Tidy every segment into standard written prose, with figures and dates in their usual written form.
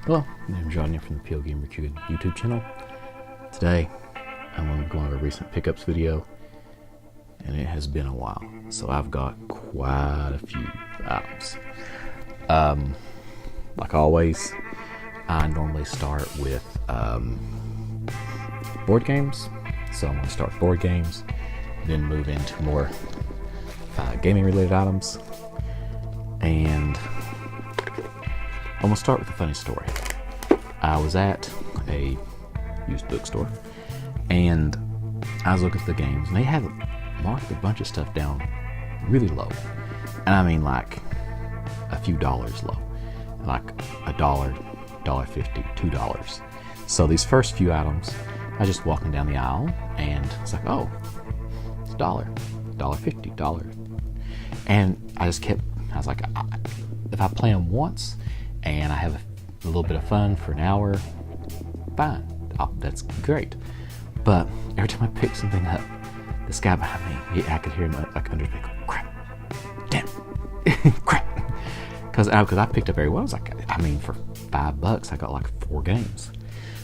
Hello, I'm Johnny from the PL Gamer Q YouTube channel. Today, I'm going to go over a recent pickups video, and it has been a while, so I've got quite a few items. Like always, I normally start with board games, so I'm going to start with board games, then move into more gaming related items, and I'm going to start with a funny story. I was at a used bookstore, and I was looking at the games, and they had marked a bunch of stuff down really low. And I mean like a few dollars low. Like $1, $1.50, $2. So these first few items, I was just walking down the aisle, and it's like, oh, it's $1, $1.50, $1. And I was like, if I play them once, and I have a little bit of fun for an hour, fine, that's great. But every time I pick something up, this guy behind me, I could hear him like under me go, crap, damn, crap. Because I picked up every one. I was like, I mean, for $5, I got like 4 games.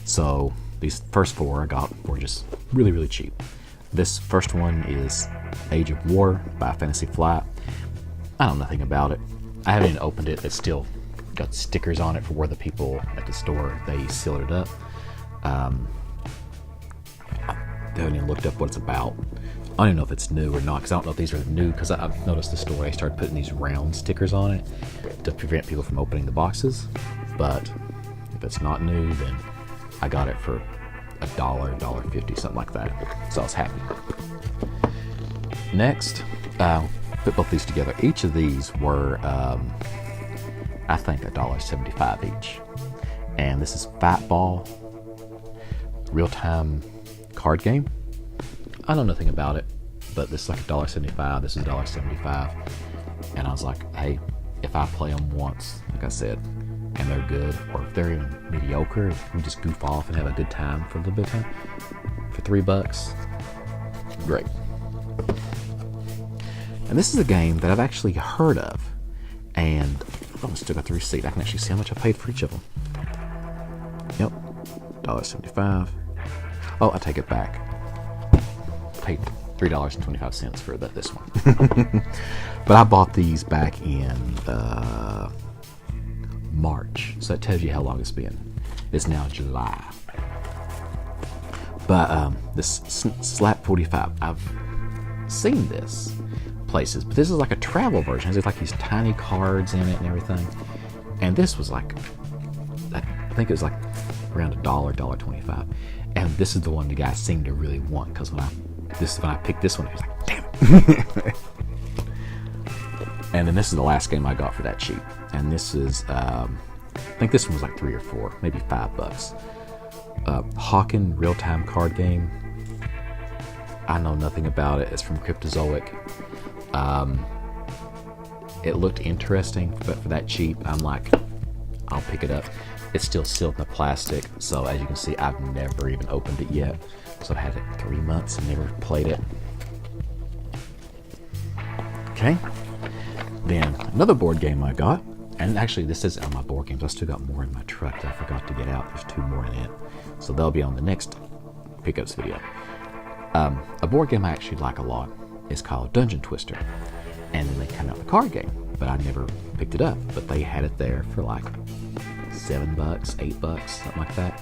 So these first 4 I got were just really, really cheap. This first one is Age of War by Fantasy Flight. I know nothing about it. I haven't even opened it. It's still got stickers on it for where the people at the store, they sealed it up. I haven't even looked up what it's about. I don't even know if it's new or not, because I don't know if these are new, because I've noticed the store, they started putting these round stickers on it to prevent people from opening the boxes. But if it's not new, then I got it for $1, $1.50, something like that. So I was happy. Next, put both these together. Each of these were I think $1.75 each. And this is Fight Ball, real-time card game. I know nothing about it, but this is like $1.75, this is $1.75. And I was like, hey, if I play them once, like I said, and they're good, or if they're even mediocre, if we just goof off and have a good time for a little bit of time, for $3, great. And this is a game that I've actually heard of, and I still got the receipt. I can actually see how much I paid for each of them. Yep, $1.75. Oh, I take it back. Paid $3.25 for this one. But I bought these back in March, so that tells you how long it's been. It's now July. But this Slap 45, I've seen this places, but this is like a travel version. It's like these tiny cards in it and everything. And this was like, I think it was like around $1, $1.25. And this is the one the guy seemed to really want, because when I picked this one, he was like, damn it. And then this is the last game I got for that cheap. And this is, I think this one was like $3 or $4, maybe $5. Hawken real-time card game. I know nothing about it. It's from Cryptozoic. It looked interesting, but for that cheap, I'm like, I'll pick it up. It's still sealed in the plastic, so as you can see, I've never even opened it yet. So I've had it 3 months and never played it. Okay. Then another board game I got, and actually this isn't on my board games. I still got more in my truck that I forgot to get out. There's 2 more in it, so they'll be on the next pickups video. A board game I actually like a lot is called Dungeon Twister, and then they come out the card game, but I never picked it up. But they had it there for like $7, $8, something like that.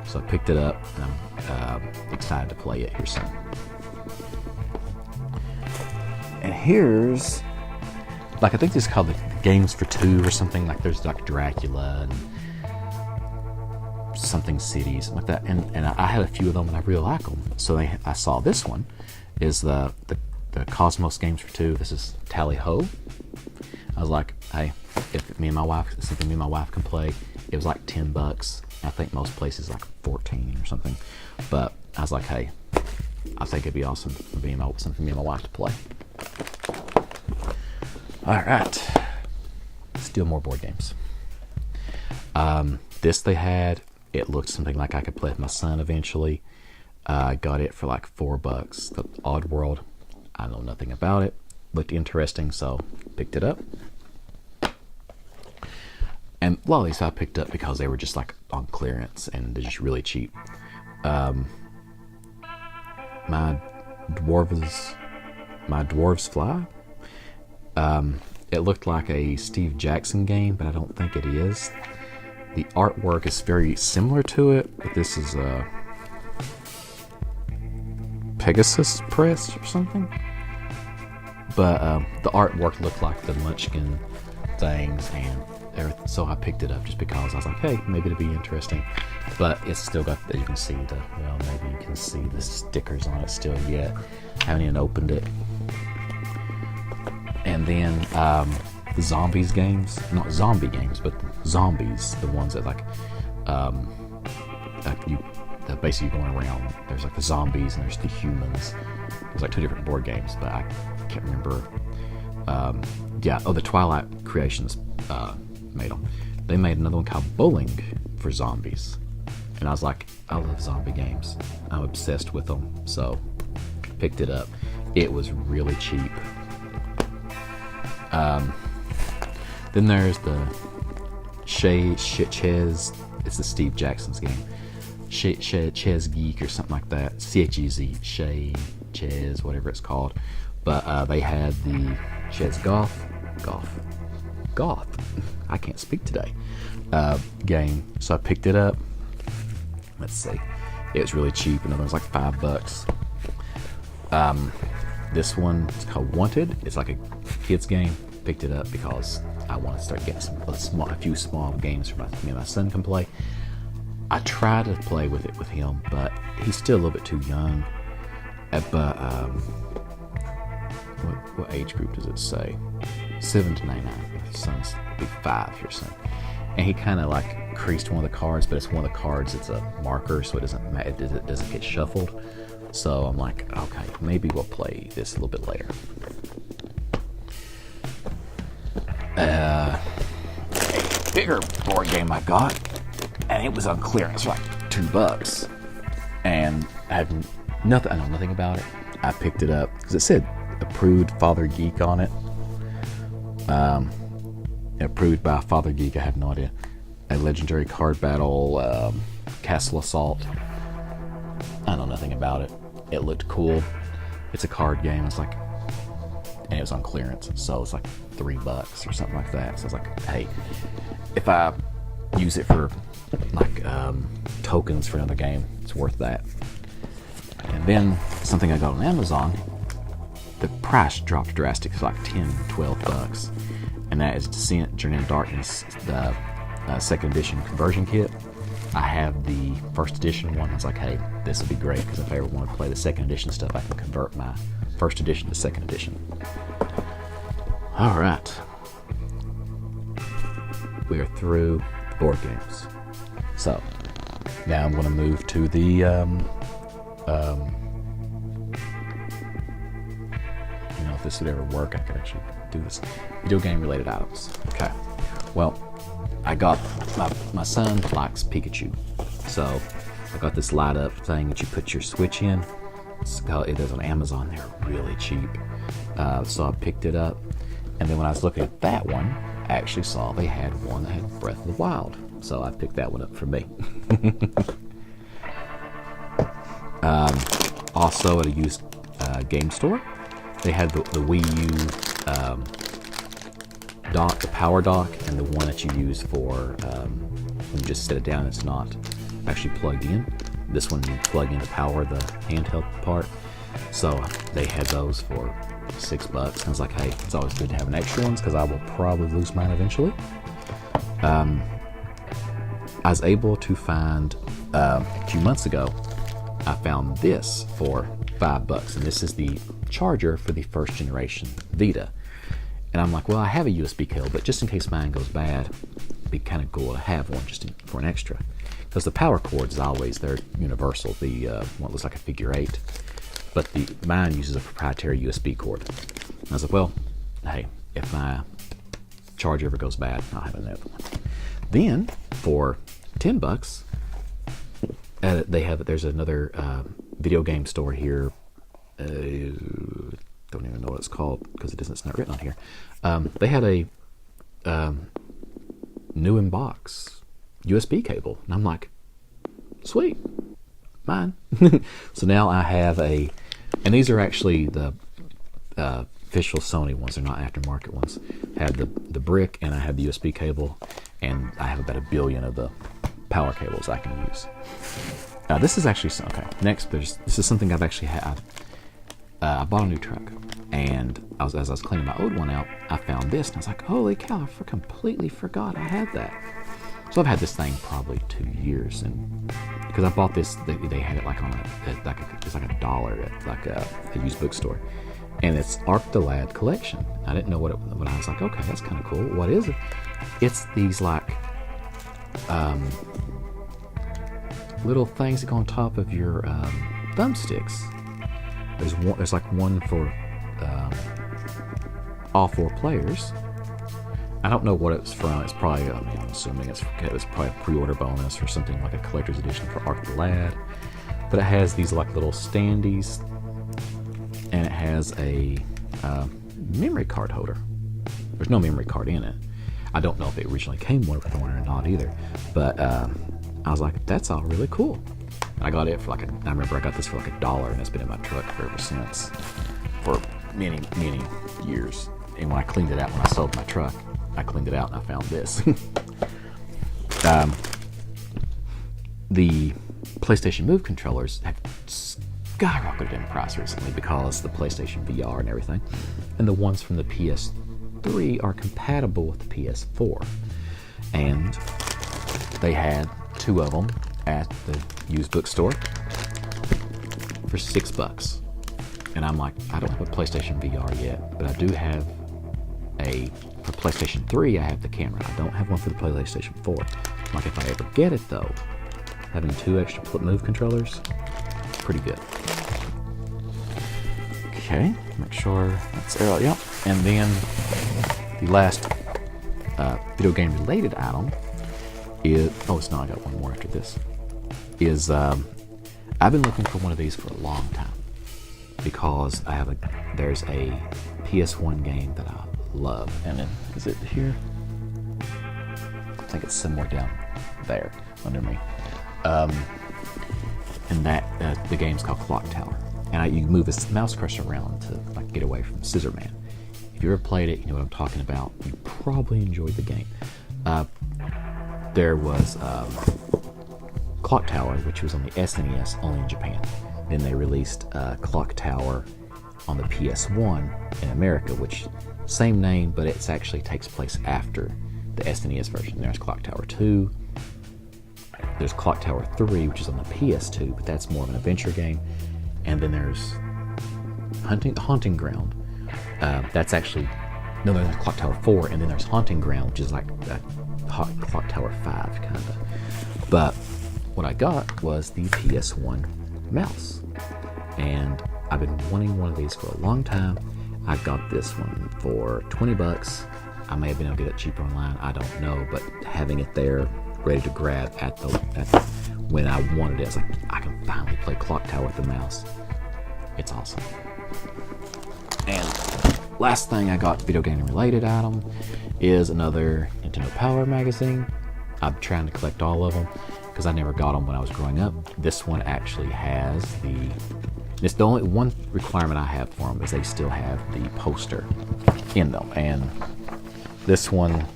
So I picked it up, and I'm excited to play it here soon. And here's, like, I think this is called the Games for Two or something. Like there's like Dracula and something City, something like that. And I had a few of them, and I really like them. So I saw this one is the Cosmos Games for Two. This is Tally Ho. I was like, hey, if me and my wife, it's something me and my wife can play. It was like $10. I think most places like 14 or something. But I was like, hey, I think it'd be awesome for something me and my wife to play. All right, still more board games. This they had. It looked something like I could play with my son eventually. I got it for like $4. The Odd World. I know nothing about it. Looked interesting, so picked it up. And a lot of these I picked up because they were just like on clearance and they're just really cheap. My Dwarves Fly. It looked like a Steve Jackson game, but I don't think it is. The artwork is very similar to it, but this is a Pegasus Press or something. But the artwork looked like the Munchkin things, and so I picked it up just because I was like, hey, maybe it'll be interesting. But it's still got, you can see maybe you can see the stickers on it still yet. Haven't even opened it. And then the zombies games, not zombie games, but zombies, the ones that basically going around. There's like the zombies and there's the humans. There's like two different board games, but I can't remember. The Twilight Creations made them. They made another one called Bowling for Zombies, and I was like, I love zombie games. I'm obsessed with them, so picked it up. It was really cheap. Then there's the Chez. It's the Steve Jackson's game. Chez Geek or something like that. CHEZ. Chez, whatever it's called. But they had the Chez Goth. I can't speak today. Game. So I picked it up. Let's see. It was really cheap. Another one was like $5. This one is called Wanted. It's like a kids game. Picked it up because I want to start getting a few small games for me and my son can play. I try to play with it with him, but he's still a little bit too young. But what age group does it say? 7 to 9. My son's be 5 here soon, and he kind of like creased one of the cards, but it's one of the cards. It's a marker, so it doesn't get shuffled. So I'm like, okay, maybe we'll play this a little bit later. A bigger board game I got, and it was on clearance for like $2, and I know nothing about it. I picked it up because it said approved Father Geek on it. Approved by Father Geek. I have no idea. A legendary card battle, Castle Assault. I know nothing about it. It looked cool. It's a card game. It's like, and it was on clearance, so it's like $3 or something like that. So I was like, hey, if I use it for like tokens for another game, it's worth that. And then something I got on Amazon, the price dropped drastic. It's like $10-12, and that is Descent: Journey into Darkness, the second edition conversion kit. I have the first edition one. I was like, hey, this would be great because if I ever want to play the second edition stuff, I can convert my first edition to second edition. All right, we are through the board games. So now I'm going to move to the if this would ever work, I could actually do this. Video game related items. Okay. Well, I got my son likes Pikachu, so I got this light up thing that you put your Switch in. It is on Amazon. They're really cheap, so I picked it up. And then when I was looking at that one, I actually saw they had one that had Breath of the Wild, so I picked that one up for me. Also at a used game store, they had the Wii U dock, the power dock, and the one that you use for when you just set it down. It's not actually plugged in. This one you plug in to power the handheld part. So they had those for $6. I was like, hey, it's always good to have an extra ones because I will probably lose mine eventually. I was able to find a few months ago. I found this for $5, and this is the charger for the first generation Vita. And I'm like, well, I have a USB cable, but just in case mine goes bad, it'd be kind of cool to have one for an extra. Because the power cords they're universal. The one looks like a figure 8, but mine uses a proprietary USB cord. And I was like, well, hey, if my charger ever goes bad, I'll have another one. Then for $10, there's another video game store here. Don't even know what it's called because it's not written on here. They had a new in box USB cable. And I'm like, sweet, mine. So now I have and these are actually the official Sony ones. They're not aftermarket ones. I have the brick, and I have the USB cable, and I have about 1 billion of the power cables I can use. This is actually okay. Next, this is something I've actually had. I bought a new truck, and as I was cleaning my old one out, I found this, and I was like, "Holy cow! I completely forgot I had that." So I've had this thing probably 2 years, and because I bought this, they had it like on it's like $1 at like a used bookstore, and it's Arc the Lad collection. I didn't know what I was like, okay, that's kind of cool. What is it? It's these like little things that go on top of your thumbsticks. There's like one for all 4 players. I don't know what it's from. It's probably, I'm assuming it was probably a pre-order bonus or something like a collector's edition for Arc the Lad. But it has these like little standees, and it has a memory card holder. There's no memory card in it. I don't know if it originally came with one or not either. But I was like, that's all really cool. I got it for I remember I got this for like $1, and it's been in my truck ever since for many, many years. And when I cleaned it out, when I sold my truck, I cleaned it out and I found this. The PlayStation Move controllers have skyrocketed in price recently because the PlayStation VR and everything. And the ones from the PS3 are compatible with the PS4. And they had 2 of them at the used bookstore for $6. And I'm like, I don't have a PlayStation VR yet, but I do have for PlayStation 3, I have the camera. I don't have one for the PlayStation 4. Like, if I ever get it, though, having 2 extra Move controllers, pretty good. Okay, make sure that's there. Yep. And then the last video game related item is, it's not, I got one more after this, is I've been looking for one of these for a long time because there's a PS1 game that I love, and then is it here? I think it's somewhere down there under me. And that the game's called Clock Tower, and you move this mouse cursor around to like get away from Scissor Man. If you ever played it, you know what I'm talking about. You probably enjoyed the game. There was Clock Tower, which was on the SNES, only in Japan. Then they released Clock Tower on the PS1 in America, which same name, but it actually takes place after the SNES version. There's Clock Tower 2. There's Clock Tower 3, which is on the PS2, but that's more of an adventure game. And then there's Haunting Ground. That's actually, no, there's Clock Tower 4, and then there's Haunting Ground, which is like Clock Tower 5, kind of. But what I got was the PS1 mouse. And I've been wanting one of these for a long time. I got this one for $20. I may have been able to get it cheaper online. I don't know, but having it there, ready to grab at the when I wanted it, I was like, I can finally play Clock Tower with the mouse. It's awesome. And last thing I got, video game related item, is another Nintendo Power magazine. I'm trying to collect all of them because I never got them when I was growing up. This one actually has it's the only one requirement I have for them is they still have the poster in them, and this one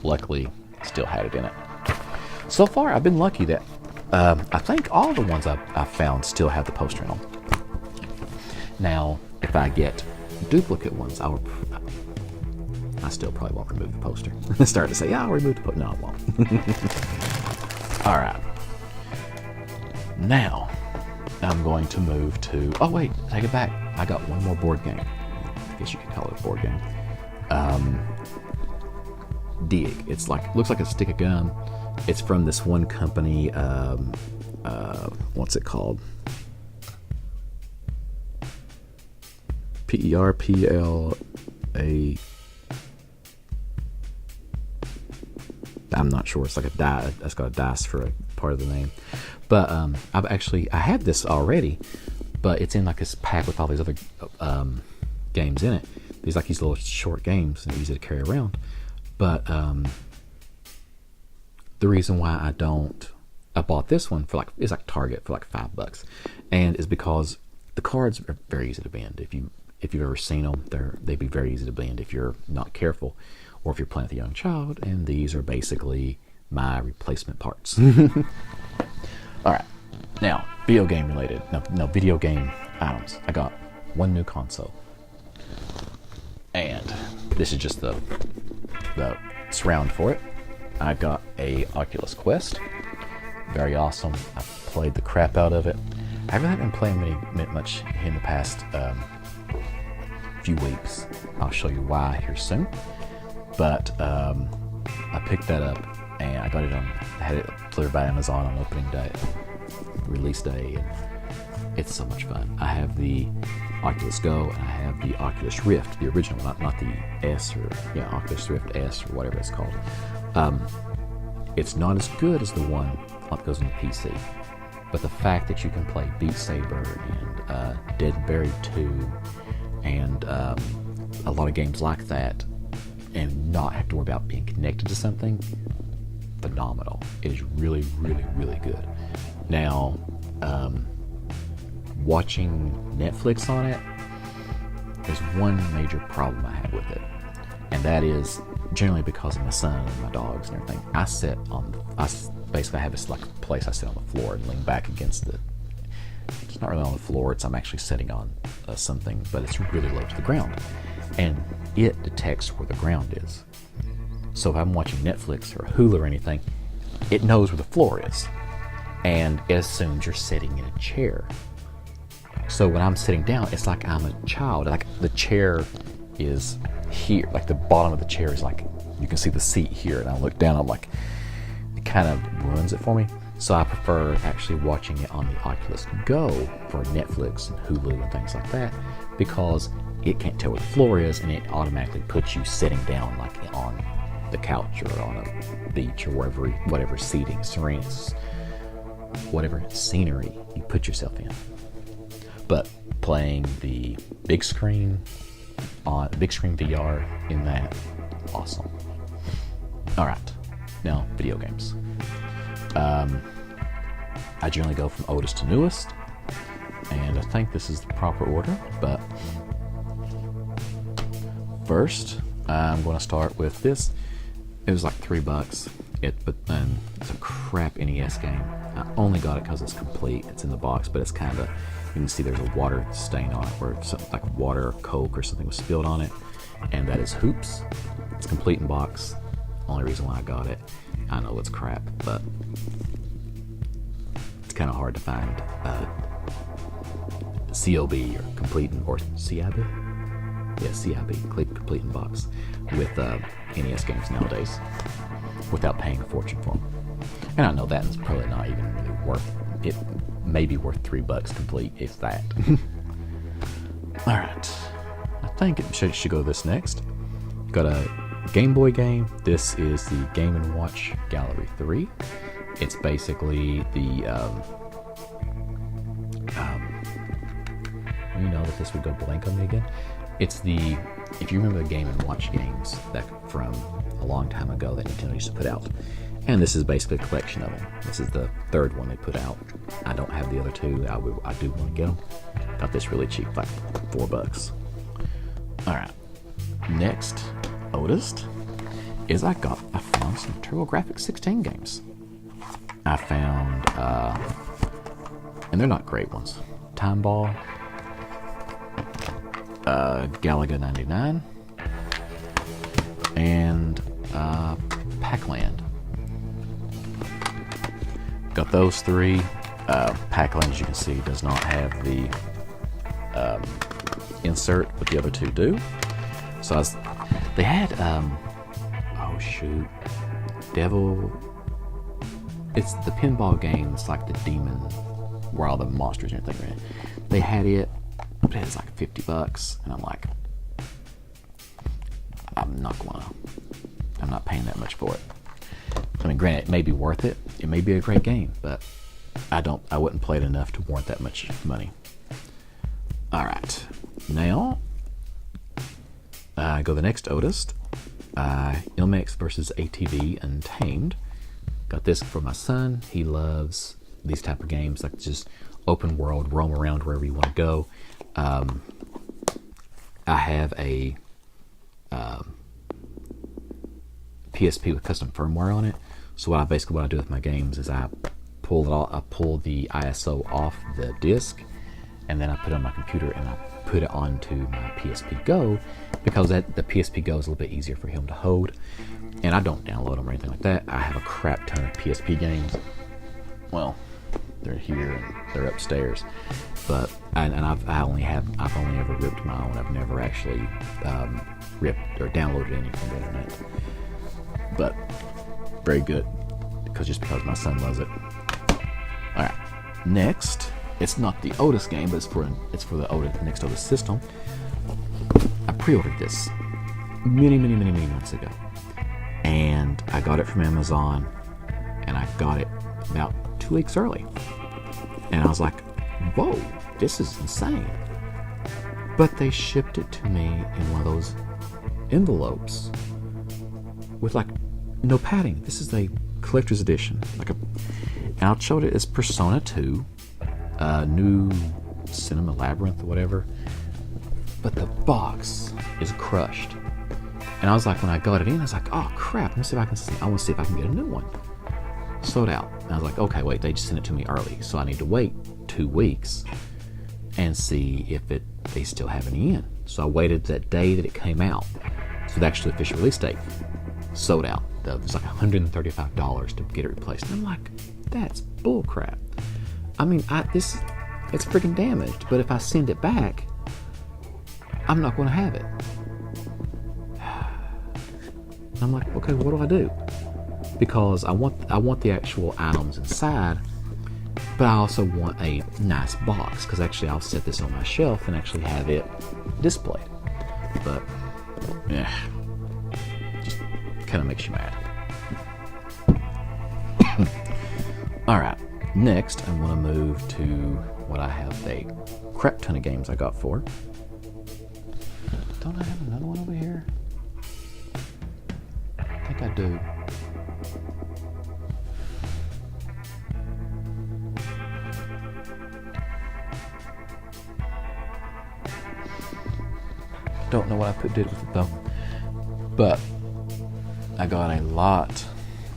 luckily still had it in it. So far I've been lucky that I think all the ones I've found still have the poster in them. Now if I get duplicate ones, I still probably won't remove the poster. Start to say, yeah, I'll remove the poster. No, I won't. Alright, now I'm going to move to, oh wait, take it back. I got one more board game. I guess you could call it a board game. Dig. It's like, looks like a stick of gum. It's from this one company, what's it called? PERPLA. I'm not sure. It's like a die. That's got a dice for a part of the name. But I had this already, but it's in like this pack with all these other games in it. These little short games and easy to carry around. But the reason why I bought this one for it's like Target for like $5, and is because the cards are very easy to bend. If you've ever seen them, they'd be very easy to bend if you're not careful, or if you're playing with a young child. And these are basically my replacement parts. All right, now video game related. No video game items. I got one new console, and this is just the surround for it. I got a Oculus Quest. Very awesome. I played the crap out of it. I really haven't been playing much in the past few weeks. I'll show you why here soon. But I picked that up, and I had it delivered by Amazon on opening day, release day, and it's so much fun. I have the Oculus Go, and I have the Oculus Rift, the original, not the S Oculus Rift S or whatever it's called. It's not as good as the one that goes on the PC, but the fact that you can play Beat Saber and Dead and Buried 2 and a lot of games like that and not have to worry about being connected to something, phenomenal. It is really, really, really good. Now, watching Netflix on it, there's one major problem I have with it, and that is generally because of my son and my dogs and everything. I basically have this like place I sit on the floor and lean back against it. It's not really on the floor, I'm actually sitting on something, but it's really low to the ground, and it detects where the ground is. So if I'm watching Netflix or Hulu or anything, it knows where the floor is, and it assumes you're sitting in a chair. So when I'm sitting down, it's like I'm a child. Like the chair is here, like the bottom of the chair is like, you can see the seat here, and I look down, I'm like, it kind of ruins it for me. So I prefer actually watching it on the Oculus Go for Netflix and Hulu and things like that, because it can't tell where the floor is, and it automatically puts you sitting down like on the couch or on a beach or whatever seating, whatever scenery you put yourself in. But playing the big screen VR in that, awesome. All right, now video games. I generally go from oldest to newest, and I think this is the proper order, but first I'm going to start with this. It was like $3, but it's a crap NES game. I only got it because it's complete. It's in the box, but it's kind of, you can see there's a water stain on it, where something like water or Coke or something was spilled on it, and that is Hoops. It's complete in box. Only reason why I got it. I know it's crap, but it's kind of hard to find COB or complete in, or CIB? Yeah, CIB, complete in box with NES games nowadays without paying a fortune for them. And I know that is probably not even really worth it. May be worth $3 complete, if that. All right, I think it should go this next. Got a Game Boy game. This is the Game & Watch Gallery 3. It's basically the you know that this would go blank on me again. It's the, if you remember the Game & Watch games that from a long time ago that Nintendo used to put out, and this is basically a collection of them. This is the third one they put out. I don't have the other two. I do want to get them. Got this really cheap, like $4. All right, next, oldest, is I found some TurboGrafx 16 games. I found, and they're not great ones, Time Ball, Galaga 99, and Pac-Land. Got those three. Pac-Land, as you can see, does not have the insert, but the other two do. So they had, oh shoot, it's the pinball games, like the demon, where all the monsters and everything are in. They had it, but it was like $50, and I'm like, I'm not paying that much for it. I mean, granted, it may be worth it. It may be a great game, but I wouldn't play it enough to warrant that much money. All right, now go the next oldest. Ilmex versus ATV Untamed. Got this for my son. He loves these type of games, like just open world, roam around wherever you want to go. I have a PSP with custom firmware on it. So what I do with my games is I pull the ISO off the disc, and then I put it on my computer and I put it onto my PSP Go, because the PSP Go is a little bit easier for him to hold. And I don't download them or anything like that. I have a crap ton of PSP games. Well, they're here and they're upstairs, but I've only ever ripped my own. I've never actually ripped or downloaded any from the internet. But very good, because my son loves it. All right, next, it's not the Otis game, but it's for the next Otis system. I pre-ordered this many months ago, and I got it from Amazon, and I got it about 2 weeks early, and I was like, whoa, this is insane. But they shipped it to me in one of those envelopes with like no padding. This is a collector's edition, and I'll show it as Persona 2 New Cinema Labyrinth or whatever, but the box is crushed. And I was like, when I got it in, I was like, oh crap, I want to see if I can get a new one. Sold out. And I was like, okay, wait, they just sent it to me early, so I need to wait 2 weeks and see if they still have any in. So I waited that day that it came out, so the actual official release date. Sold out. It was like $135 to get it replaced. And I'm like, that's bull crap. I mean, it's freaking damaged, but if I send it back, I'm not going to have it. And I'm like, okay, what do I do? Because I want the actual items inside, but I also want a nice box, because actually I'll set this on my shelf and actually have it displayed. But yeah, just kind of makes you mad. All right, next I'm going to move to what I have a crap ton of games I got for. Don't I have another one over here? I think I do. Don't know what I did with it though. But I got a lot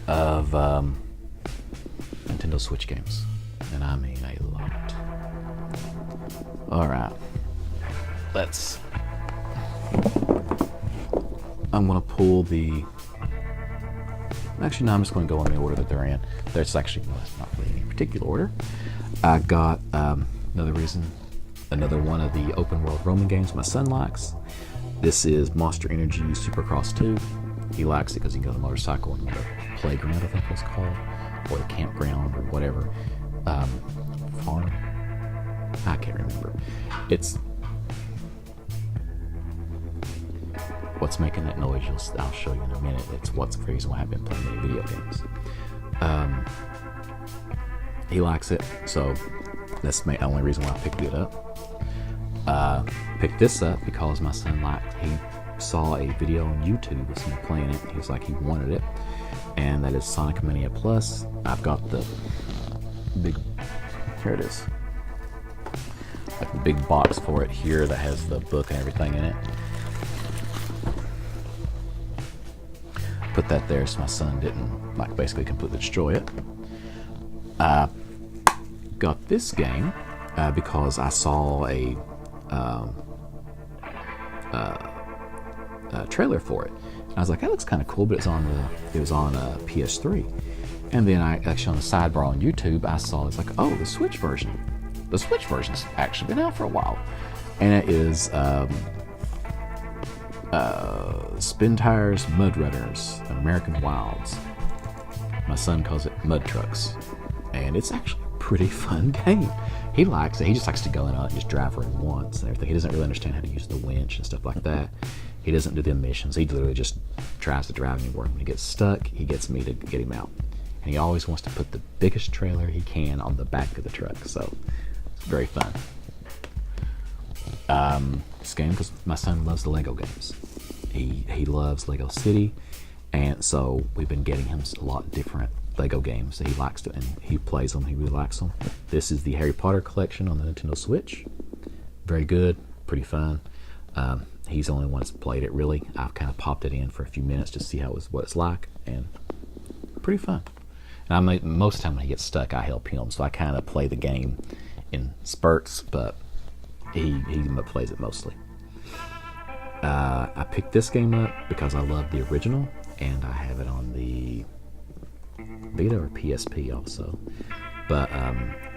of Nintendo Switch games, and I mean a lot. All right, I'm gonna pull the. Actually, no, I'm just gonna go in the order that they're in. There's actually not really any particular order. I got another one of the open world roaming games my son likes. This is Monster Energy Supercross 2. He likes it because he can go to the motorcycle and the playground, I think it's called, or the campground or whatever. Farm? I can't remember. It's what's making that noise. I'll show you in a minute. It's what's the reason why I've been playing many video games. He likes it, so that's the only reason why I picked it up. Picked this up because my son he saw a video on YouTube with someone playing it. He was like, he wanted it, and that is Sonic Mania Plus. I've got the big, here it is, like the big box for it here that has the book and everything in it. Put that there so my son didn't basically completely destroy it. Got this game because I saw a trailer for it. And I was like, that looks kind of cool, but it was on PS3. And then I actually on the sidebar on YouTube, I saw it's like, oh, the Switch version. The Switch version's actually been out for a while, and it is Spin Tires Mud Runners American Wilds. My son calls it Mud Trucks, and it's actually a pretty fun game. He likes it. He just likes to go in and just drive where he wants and everything. He doesn't really understand how to use the winch and stuff like that. He doesn't do the missions. He literally just tries to drive anywhere. When he gets stuck, he gets me to get him out. And he always wants to put the biggest trailer he can on the back of the truck. So it's very fun. This game, because my son loves the Lego games. He loves Lego City. And so we've been getting him a lot of different Lego games that he likes to, and he plays them. He really likes them. This is the Harry Potter collection on the Nintendo Switch. Very good, pretty fun. He's the only one that's played it really. I've kind of popped it in for a few minutes to see what it's like, and pretty fun. And most of the time when he gets stuck, I help him, so I kind of play the game in spurts, but he plays it mostly. I picked this game up because I love the original, and I have it on the Vita or PSP also. But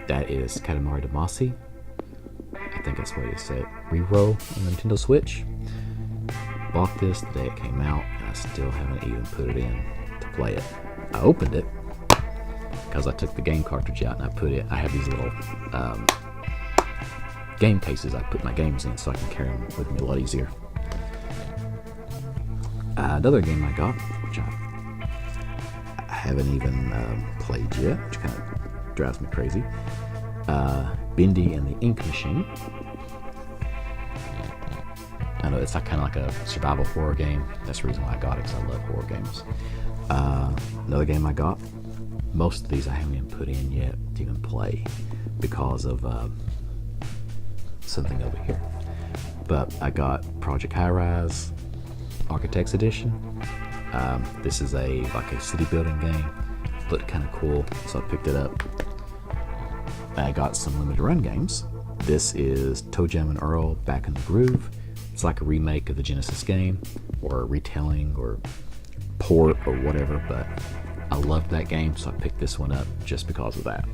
that is Katamari Damacy. I think that's what you said. Reroll on the Nintendo Switch. Bought this the day it came out, and I still haven't even put it in to play it. I opened it because I took the game cartridge out and I have these little game cases I put my games in so I can carry them with me a lot easier. Another game I got, which I haven't even played yet, which kind of drives me crazy. Bendy and the Ink Machine. I know it's kind of like a survival horror game. That's the reason why I got it, because I love horror games. Another game I got. Most of these I haven't even put in yet to even play because of something over here. But I got Project High Rise Architects Edition. This is like a city building game. Looked kind of cool, so I picked it up. I got some limited run games. This is Toe Jam and Earl Back in the Groove. It's like a remake of the Genesis game, or a retelling, or port, or whatever, but I loved that game, so I picked this one up just because of that.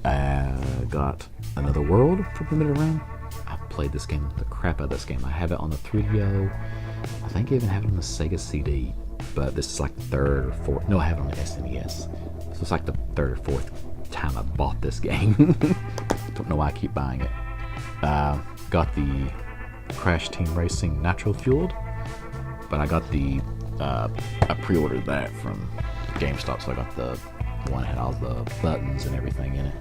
I got Another World for limited run. I played this game, the crap out of this game. I have it on the 3DO. I think I even have it on the Sega CD, but this is like the third or fourth. No, I have it on the SNES. So it's like the third or fourth time I bought this game. Don't know why I keep buying it. Got the Crash Team Racing Nitro Fueled, but I got I pre-ordered that from GameStop, so I got the one that had all the buttons and everything in it,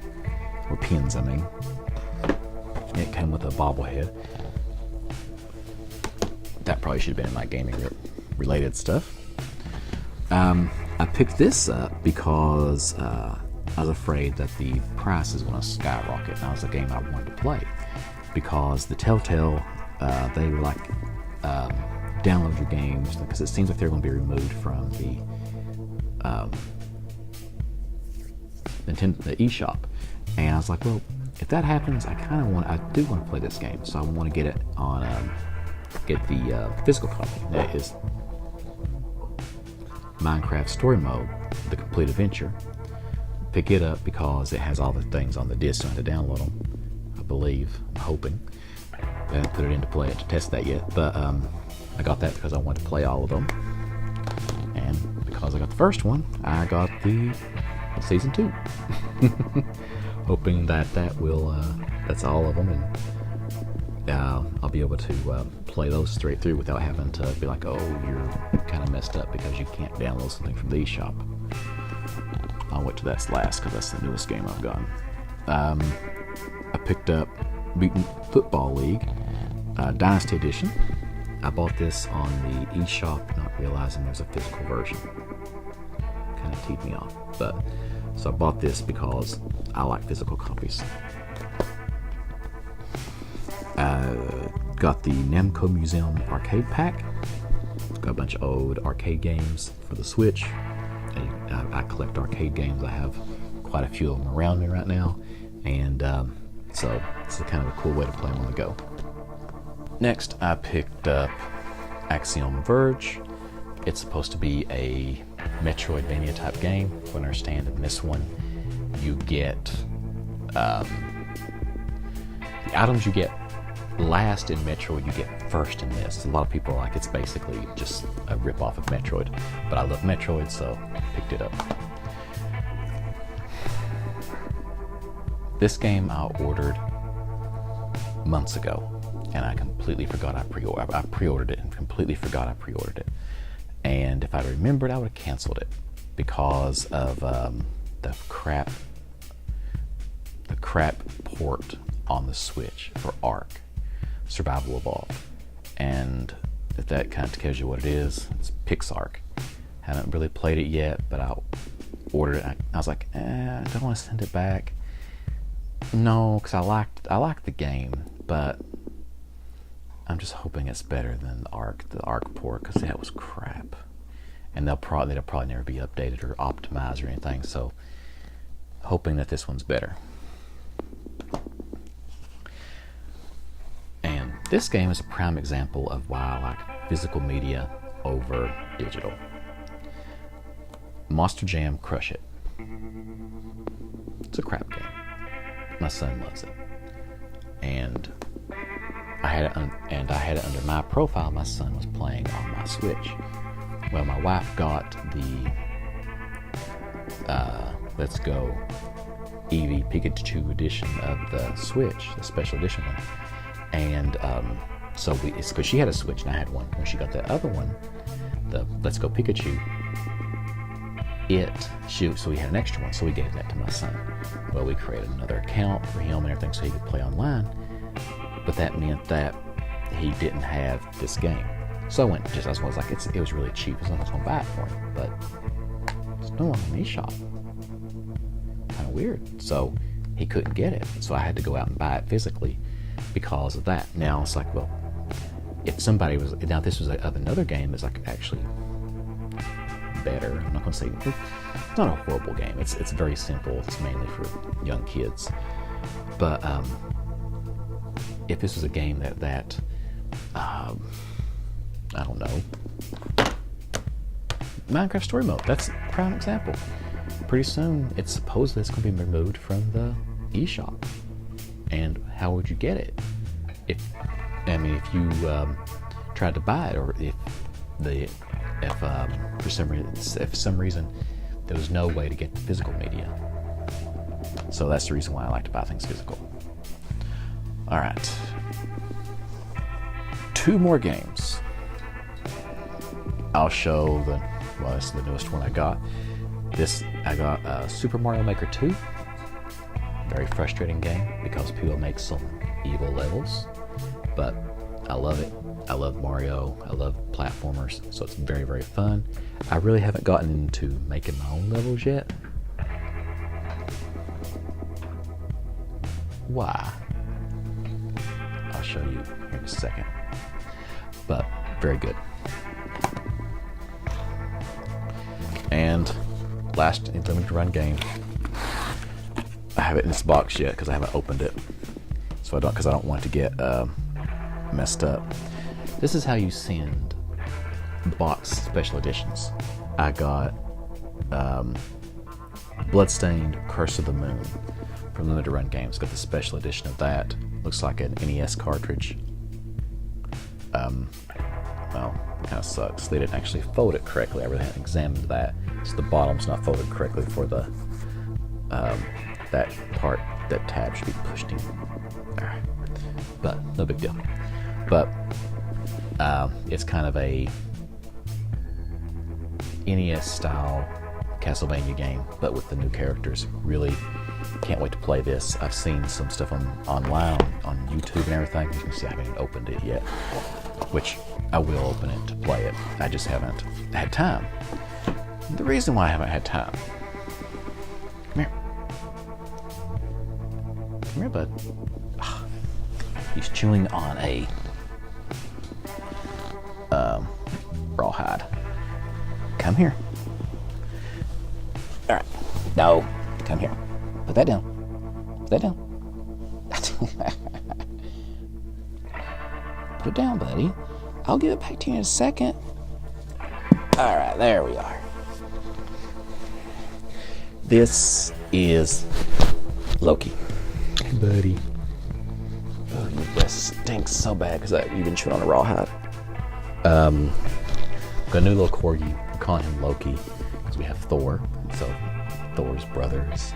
or pins, I mean. It came with a bobblehead. That probably should have been in my gaming related stuff. I picked this up because I was afraid that the price is going to skyrocket. And that was a game I wanted to play because the Telltale, they were like, download your games, because it seems like they're going to be removed from the Nintendo, the eShop. And I was like, well, if that happens, I do want to play this game, so I want to get it on, get the physical copy. That is Minecraft Story Mode, the complete adventure. Pick it up because it has all the things on the disc, so I have to download them, I believe. I'm hoping. I haven't put it in to play it to test that yet, but I got that because I wanted to play all of them. And because I got the first one, I got the Season 2. Hoping that will, that's all of them, and I'll be able to play those straight through without having to be like, oh, you're kind of messed up because you can't download something from the eShop. I'll wait till that's last because that's the newest game I've gotten. I picked up Mutant Football League Dynasty Edition. I bought this on the eShop, not realizing there's a physical version. Kind of teed me off, but so I bought this because I like physical copies. Got the Namco Museum Arcade Pack. It's got a bunch of old arcade games for the Switch. I collect arcade games. I have quite a few of them around me right now, and so it's kind of a cool way to play them on the go. Next, I picked up Axiom Verge. It's supposed to be a Metroidvania type game. From what I understand, in this one, you get the items you get last in Metroid, you get first in this. A lot of people are like, it's basically just a rip-off of Metroid, but I love Metroid, so I picked it up. This game I ordered months ago, and I completely forgot I pre-ordered it and completely forgot I pre-ordered it. And if I remembered, I would have canceled it because of the crap port on the Switch for Ark, Survival Evolved. And if that kind of tells you what it is, it's Pixark. Haven't really played it yet, but I ordered it. I was like, I don't want to send it back. No, because I liked the game, but I'm just hoping it's better than the Arc port, because that was crap. And they'll probably never be updated or optimized or anything. So, hoping that this one's better. And this game is a prime example of why I like physical media over digital. Monster Jam Crush It. It's a crap game. My son loves it, and I had it under my profile. My son was playing on my Switch. Well, my wife got the Let's Go Eevee Pikachu edition of the Switch, the special edition one, and so it's because she had a Switch and I had one. When she got the other one, the Let's Go Pikachu, so we had an extra one, so we gave that to my son. Well, we created another account for him and everything so he could play online, but that meant that he didn't have this game. So I was like, it was really cheap, so I was going to buy it for him, but it's no on the eShop. Kind of weird. So he couldn't get it, so I had to go out and buy it physically because of that. Now it's like, well, if somebody was, now this was another game that's like actually better. I'm not going to say it's not a horrible game. It's very simple. It's mainly for young kids. But if this was a game that I don't know, Minecraft Story Mode. That's a prime example. Pretty soon, it's supposedly going to be removed from the eShop. And how would you get it? If you tried to buy it, or if for some reason there was no way to get the physical media. So that's the reason why I like to buy things physical. All right, 2 more games. I'll show this is the newest one I got. I got Super Mario Maker 2. Very frustrating game because people make some evil levels, but I love it. I love Mario. I love platformers, so it's very, very fun. I really haven't gotten into making my own levels yet. Why? I'll show you here in a second. But very good. And last limited run game. I have it in this box yet because I haven't opened it, so I don't want it to get messed up. This is how you send box special editions. I got Bloodstained Curse of the Moon from Limited Run Games. Got the special edition of that. Looks like an NES cartridge. Well, it kind of sucks. They didn't actually fold it correctly. I really hadn't examined that. So the bottom's not folded correctly for the that part. That tab should be pushed in there. But no big deal. But it's kind of a NES style Castlevania game, but with the new characters. Really can't wait to play this. I've seen some stuff online on YouTube and everything. You can see I haven't even opened it yet, which I will open it to play it. I just haven't had time. The reason why I haven't had time. Come here. Come here, bud. He's chewing on a rawhide. Come here. All right. No. Come here. Put that down. Put that down. Put it down, buddy. I'll give it back to you in a second. All right, there we are. This is Loki. Hey, buddy. Oh, your breath stinks so bad because you've been chewing on a rawhide. Got a new little corgi. We're calling him Loki because we have Thor. So Thor's brother is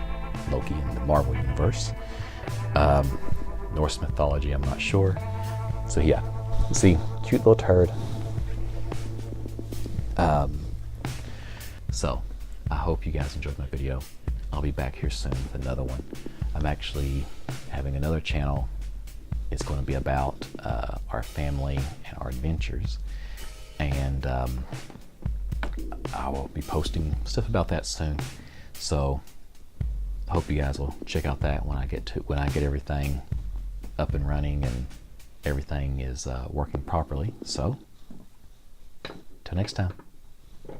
Loki in the Marvel universe. Norse mythology, I'm not sure. So yeah, you see, cute little turd. So I hope you guys enjoyed my video. I'll be back here soon with another one. I'm actually having another channel. It's going to be about our family and our adventures. And I will be posting stuff about that soon. So I hope you guys will check out that when I get everything up and running and everything is working properly. So till next time.